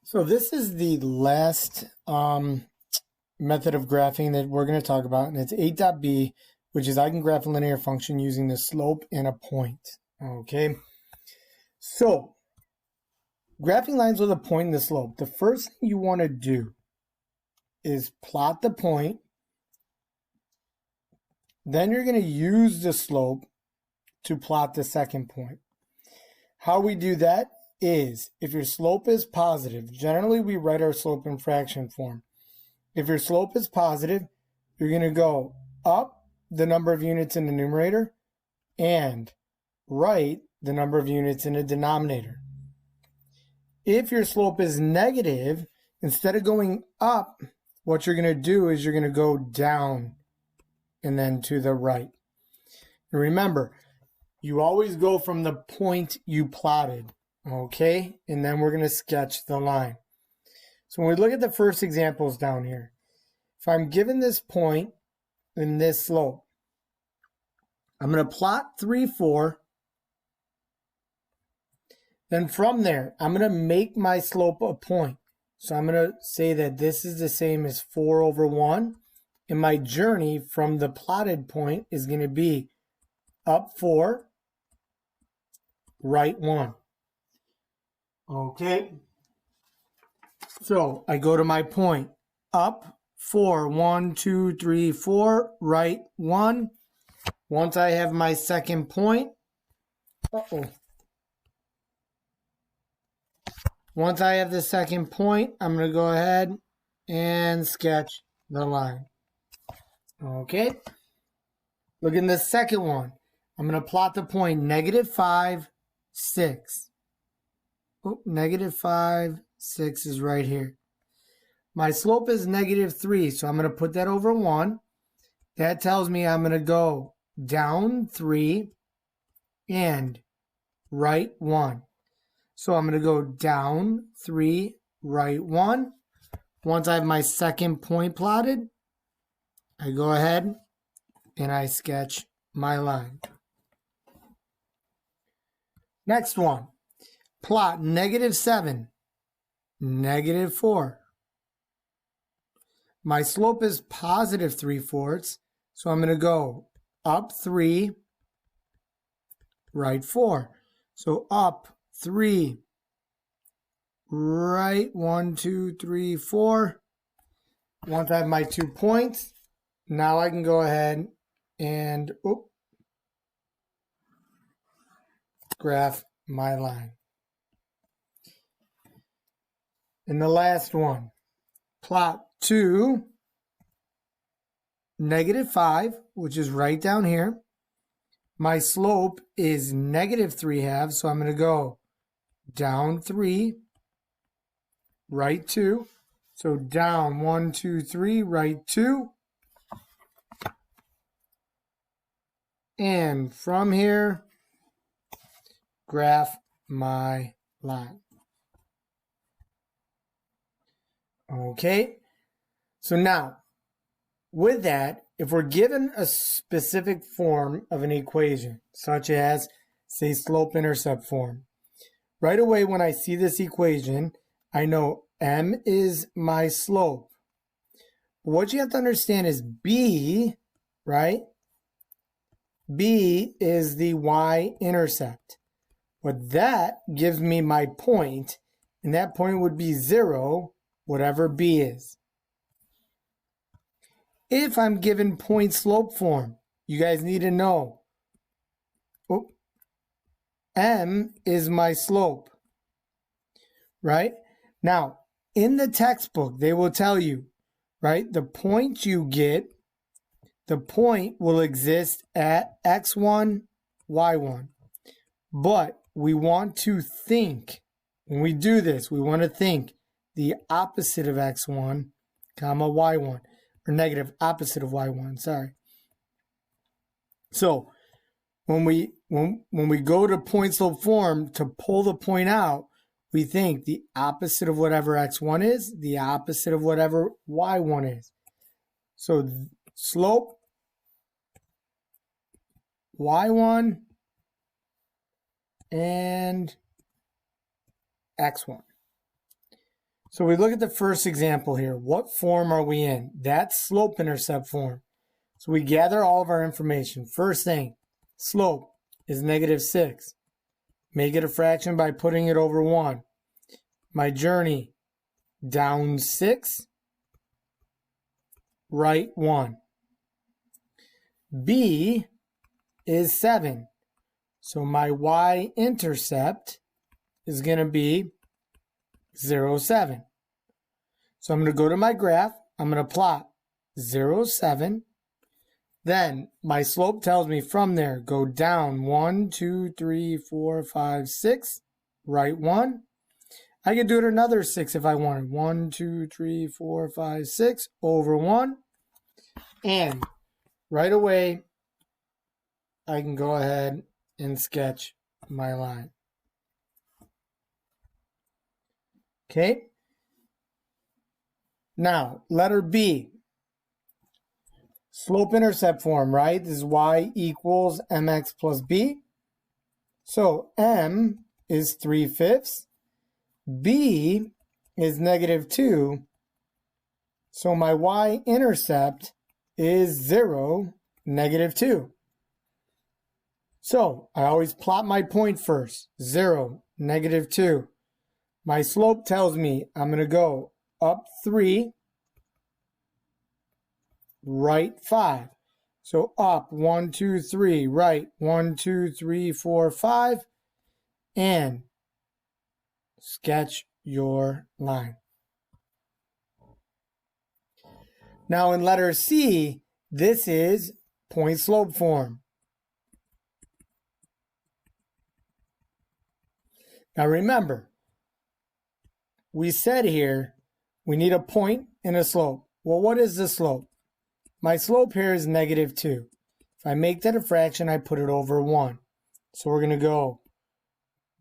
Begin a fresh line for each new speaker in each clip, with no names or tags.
So this is the last method of graphing that we're going to talk about, and it's 8.b, which is I can graph a linear function using the slope and a point. Okay, so graphing lines with a point and the slope. The first thing you want to do is plot the point. Then you're going to use the slope to plot the second point. How we do that is, if your slope is positive, generally we write our slope in fraction form. If your slope is positive, you're going to go up the number of units in the numerator and right the number of units in the denominator. If your slope is negative, instead of going up, what you're going to do is you're going to go down and then to the right. And remember, you always go from the point you plotted, okay? And then we're going to sketch the line. So when we look at the first examples down here, if I'm given this point and this slope, I'm going to plot 3, 4. Then from there, I'm going to make my slope a point. So I'm going to say that this is the same as 4 over 1. And my journey from the plotted point is going to be up 4, right 1. Okay. So I go to my point. Up 4, 1, 2, 3, 4, right 1. Once I have my second point, once I have the second point, I'm going to go ahead and sketch the line. Okay. Look in the second one. I'm going to plot the point -5, 6. Oh, -5, 6 is right here. My slope is -3, so I'm going to put that over 1. That tells me I'm going to go down 3 and right 1. So I'm going to go down 3, right 1. Once I have my second point plotted, I go ahead and I sketch my line. Next one, plot -7, -4. My slope is positive 3/4, so I'm going to go up 3, right 4. So up 3, right 1, 2, 3, 4. Once I have my 2 points, now I can go ahead and graph my line. And the last one, plot 2, -5, which is right down here. My slope is -3/2, so I'm going to go down 3, right 2. So down 1, 2, 3, right 2. And from here, graph my line. Okay, so now with that, if we're given a specific form of an equation, such as, say, slope-intercept form, right away when I see this equation, I know m is my slope. What you have to understand is b, right? B is the y-intercept. But that gives me my point, and that point would be 0, whatever b is. If I'm given point slope form, you guys need to know, m is my slope, right? Now, in the textbook, they will tell you, right, the point you get, the point will exist at x1, y1. But we want to think, when we do this, we want to think the opposite of x1, comma y1, or negative opposite of y1, sorry. So when we go to point slope form to pull the point out, we think the opposite of whatever x1 is, the opposite of whatever y1 is. So slope y1 and x1. So we look at the first example here. What form are we in? That's slope-intercept form. So we gather all of our information. First thing, slope is -6. Make it a fraction by putting it over 1. My journey, down 6, right 1. B is 7. So my y-intercept is going to be 0, 7. So I'm going to go to my graph. I'm going to plot 0, 7. Then my slope tells me from there, go down 1, 2, 3, 4, 5, 6, right 1. I could do it another 6 if I wanted. 1, 2, 3, 4, 5, 6, over 1. And right away, I can go ahead and sketch my line. Okay. Now, letter B. Slope-intercept form, right? This is y equals mx plus b. So m is 3/5. B is -2. So my y-intercept is 0, -2. So I always plot my point first. 0, -2. My slope tells me I'm going to go up 3, right 5. So up 1, 2, 3, right 1, 2, 3, 4, 5, and sketch your line. Now in letter C, this is point slope form. Now remember, we said here we need a point and a slope. Well, what is the slope? My slope here is -2. If I make that a fraction, I put it over 1. So we're going to go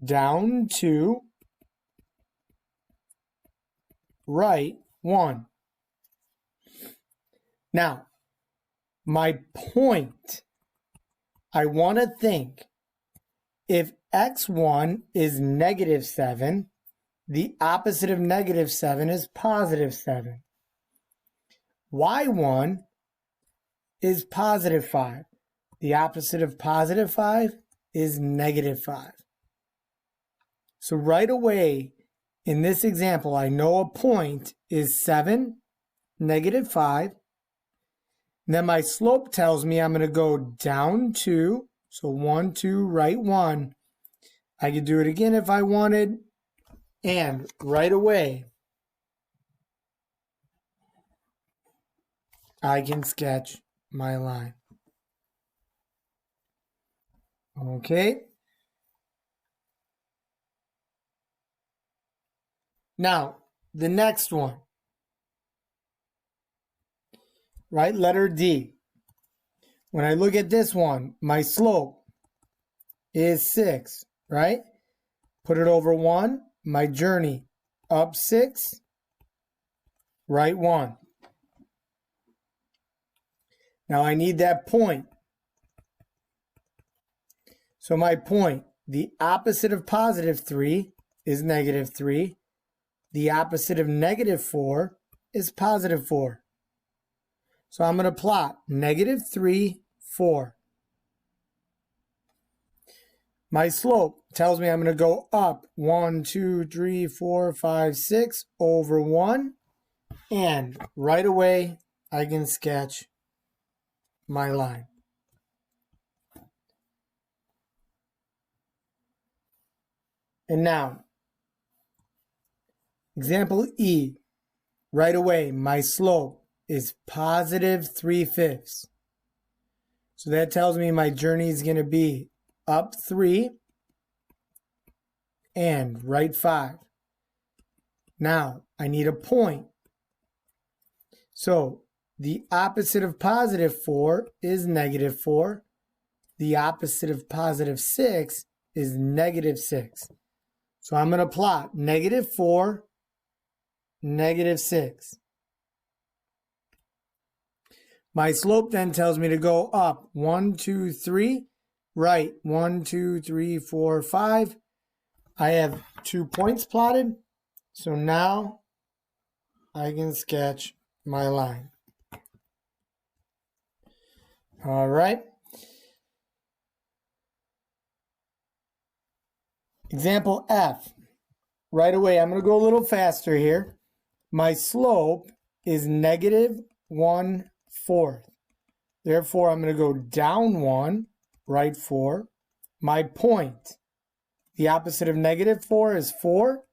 down 2, right 1. Now, my point, I want to think, if x1 is -7, the opposite of -7 is +7. y1 is +5. The opposite of +5 is -5. So right away, in this example, I know a point is 7, -5. And then my slope tells me I'm going to go down 2. So 1, 2, right 1. I could do it again if I wanted. And right away, I can sketch my line. Okay. Now, the next one. Right, letter D. When I look at this one, my slope is 6, right? Put it over 1. My journey, up 6, right 1. Now I need that point. So my point, the opposite of +3 is -3. The opposite of -4 is +4. So I'm going to plot -3, 4. My slope tells me I'm going to go up 1, 2, 3, 4, 5, 6 over 1. And right away, I can sketch my line. And now, example E. Right away, my slope is +3/5. So that tells me my journey is going to be up 3 and right 5. Now, I need a point. So the opposite of +4 is -4. The opposite of +6 is -6. So I'm going to plot -4, -6. My slope then tells me to go up 1, 2, 3, right 1, 2, 3, 4, 5. I have 2 points plotted. So now I can sketch my line. All right. Example F. Right away, I'm going to go a little faster here. My slope is negative 1/4. Therefore, I'm going to go down 1, right 4. My point, the opposite of negative 4 is 4.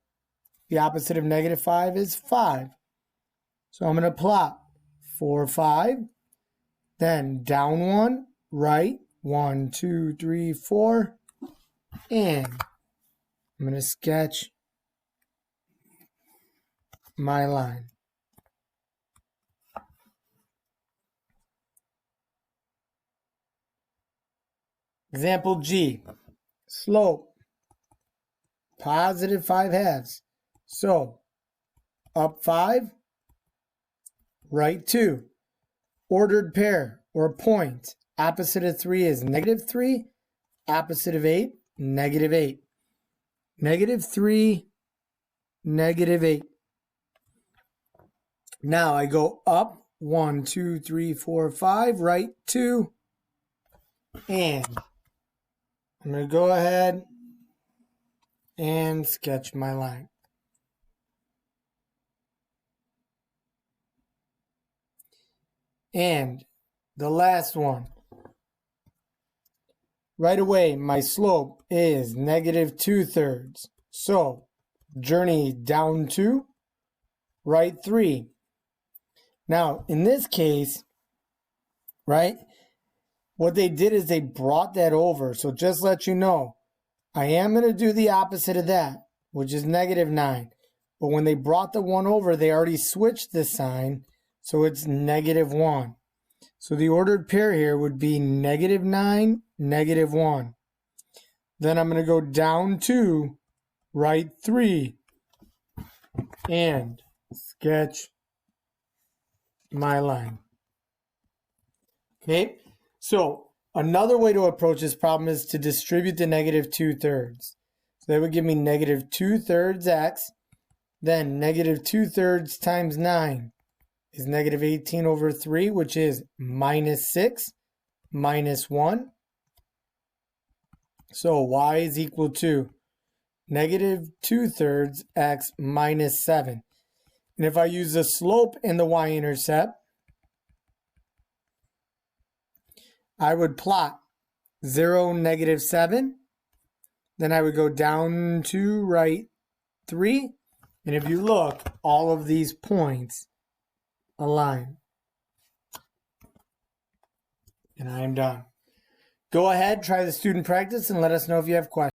The opposite of negative 5 is 5. So I'm going to plot 4, 5. Then down 1, right, 1, 2, 3, 4. And I'm going to sketch my line. Example G, slope, positive 5/2. So, up 5, right 2. Ordered pair or point, opposite of 3 is negative 3, opposite of 8, negative 8. Negative 3, negative 8. Now I go up 1, 2, 3, 4, 5, right 2, and I'm going to go ahead and sketch my line. And the last one. Right away, my slope is negative 2/3. So, journey down 2, right 3. Now, in this case, right, what they did is they brought that over. So just let you know, I am going to do the opposite of that, which is negative 9. But when they brought the 1 over, they already switched the sign, so it's negative 1. So the ordered pair here would be negative 9, negative 1. Then I'm going to go down 2, right 3, and sketch my line. Okay, so another way to approach this problem is to distribute the negative 2/3. So that would give me negative 2/3 x, then negative 2/3 times 9 is negative 18/3, which is minus 6 minus 1. So y is equal to negative 2/3 x minus 7. And if I use the slope and the y-intercept, I would plot 0, negative 7. Then I would go down 2, right 3. And if you look, all of these points align. And I am done. Go ahead, try the student practice, and let us know if you have questions.